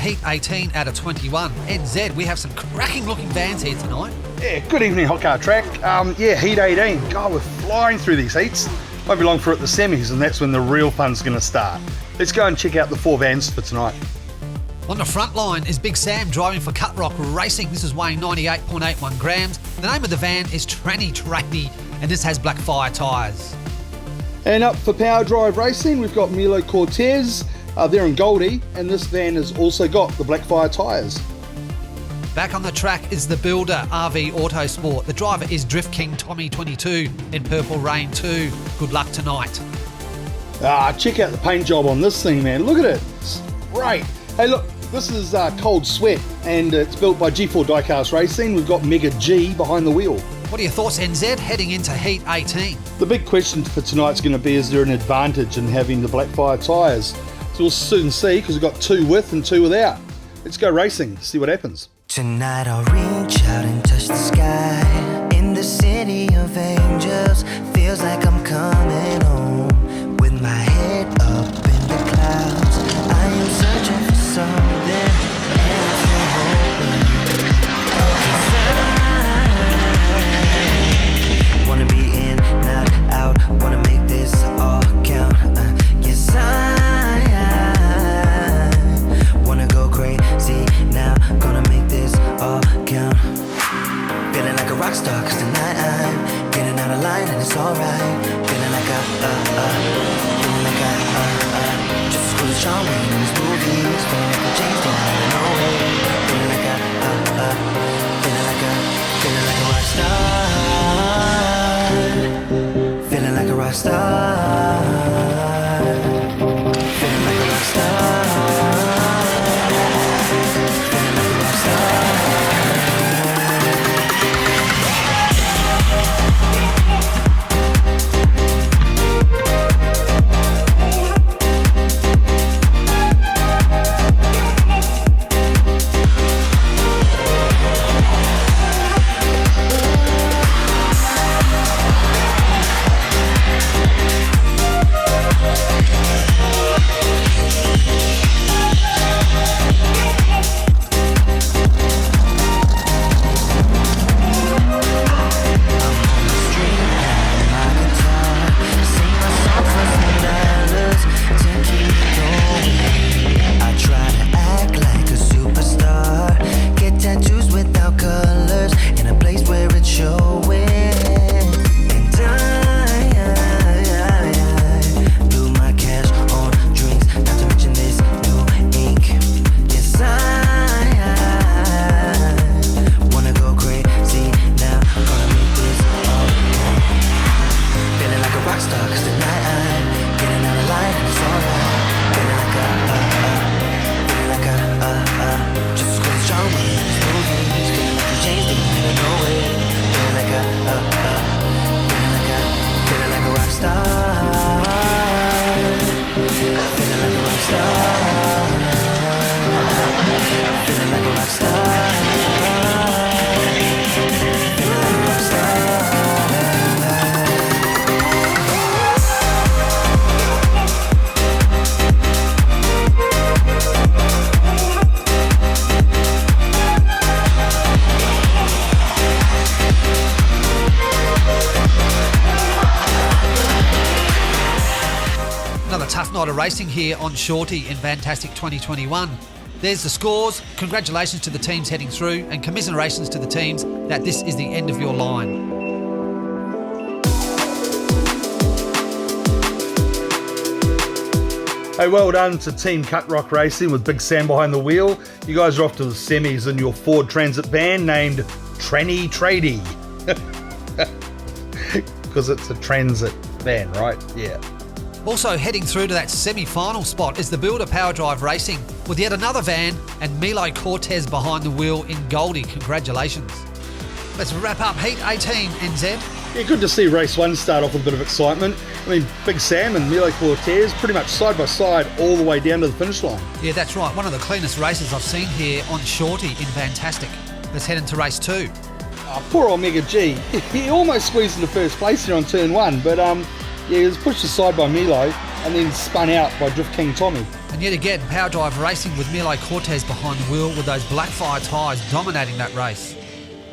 Heat 18 out of 21. NZ, we have some cracking looking vans here tonight. Yeah, good evening, Hot Car Track. Heat 18. God, we're flying through these heats. Won't be long for at the semis, and that's when the real fun's going to start. Let's go and check out the 4 vans for tonight. On the front line is Big Sam driving for Cut Rock Racing. This is weighing 98.81 grams. The name of the van is Tranny Tradie, and this has black fire tyres. And up for Power Drive Racing, we've got Milo Cortez. They're in Goldie, and this van has also got the black fire tyres. Back on the track is the Builder RV Autosport. The driver is Drift King Tommy 22 in Purple Rain 2. Good luck tonight. Check out the paint job on this thing, man. Look at it. It's great. Hey, look, this is Cold Sweat, and it's built by G4 Diecast Racing. We've got Mega G behind the wheel. What are your thoughts, NZ, heading into Heat 18? The big question for tonight's going to be, is there an advantage in having the black fire tyres? So we'll soon see, because we've got 2 with and 2 without. Let's go racing, see what happens. Tonight I'll reach out and touch the sky. In the city of angels, feels like I'm coming home. With my head up in the clouds, I am searching for something, and I feel hoping. 'Cause I wanna be in, not out, wanna make this all count. Yes, I wanna go crazy now, gonna make this all count. Feeling like a rock star, 'cause tonight I'm getting out of line and it's alright. Feeling like just as cool as Sean Wayne in his movies. Feeling like a James Bond out of nowhere. Feeling like a rock star. Feeling like a rock star. Feeling like a rock star. Tough night of racing here on Shorty in Vantastic 2021. There's the scores. Congratulations to the teams heading through, and commiserations to the teams that this is the end of your line. Hey, well done to Team Cut Rock Racing with Big Sam behind the wheel. You guys are off to the semis in your Ford Transit van named Tranny Tradie. Because it's a transit van, right? Yeah. Also heading through to that semi-final spot is the Builder Power Drive Racing with yet another van and Milo Cortez behind the wheel in Goldie. Congratulations. Let's wrap up Heat 18, NZ. Yeah, good to see race 1 start off with a bit of excitement. I mean, Big Sam and Milo Cortez pretty much side by side all the way down to the finish line. Yeah, that's right. One of the cleanest races I've seen here on Shorty in Vantastic. Let's head into race 2. Poor old Mega G. He almost squeezed into first place here on turn 1, but he was pushed aside by Milo. and then spun out by Drift King Tommy. And yet again, Power Drive Racing with Milo Cortez behind the wheel with those Blackfire tyres dominating that race.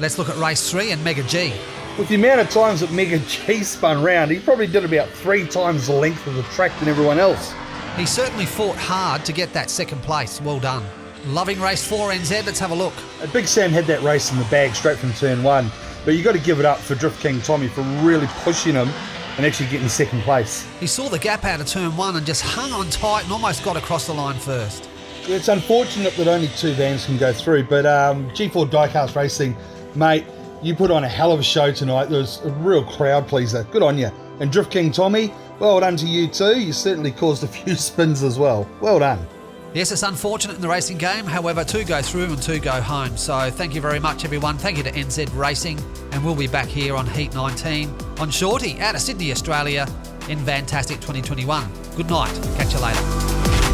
Let's look at race 3 and Mega G. With the amount of times that Mega G spun round, he probably did about 3 times the length of the track than everyone else. He certainly fought hard to get that second place. Well done. Loving race 4, NZ. Let's have a look. Big Sam had that race in the bag straight from turn 1, but you got to give it up for Drift King Tommy for really pushing him and actually getting second place. He saw the gap out of turn 1 and just hung on tight and almost got across the line first. It's unfortunate that only 2 vans can go through, but G4 Diecast Racing, mate, you put on a hell of a show tonight. There was a real crowd pleaser. Good on you. And Drift King Tommy, well done to you too. You certainly caused a few spins as well. Well done. Yes, it's unfortunate in the racing game. However, 2 go through and 2 go home. So thank you very much, everyone. Thank you to NZ Racing. And we'll be back here on Heat 19 on Shorty out of Sydney, Australia in Vantastic 2021. Good night. Catch you later.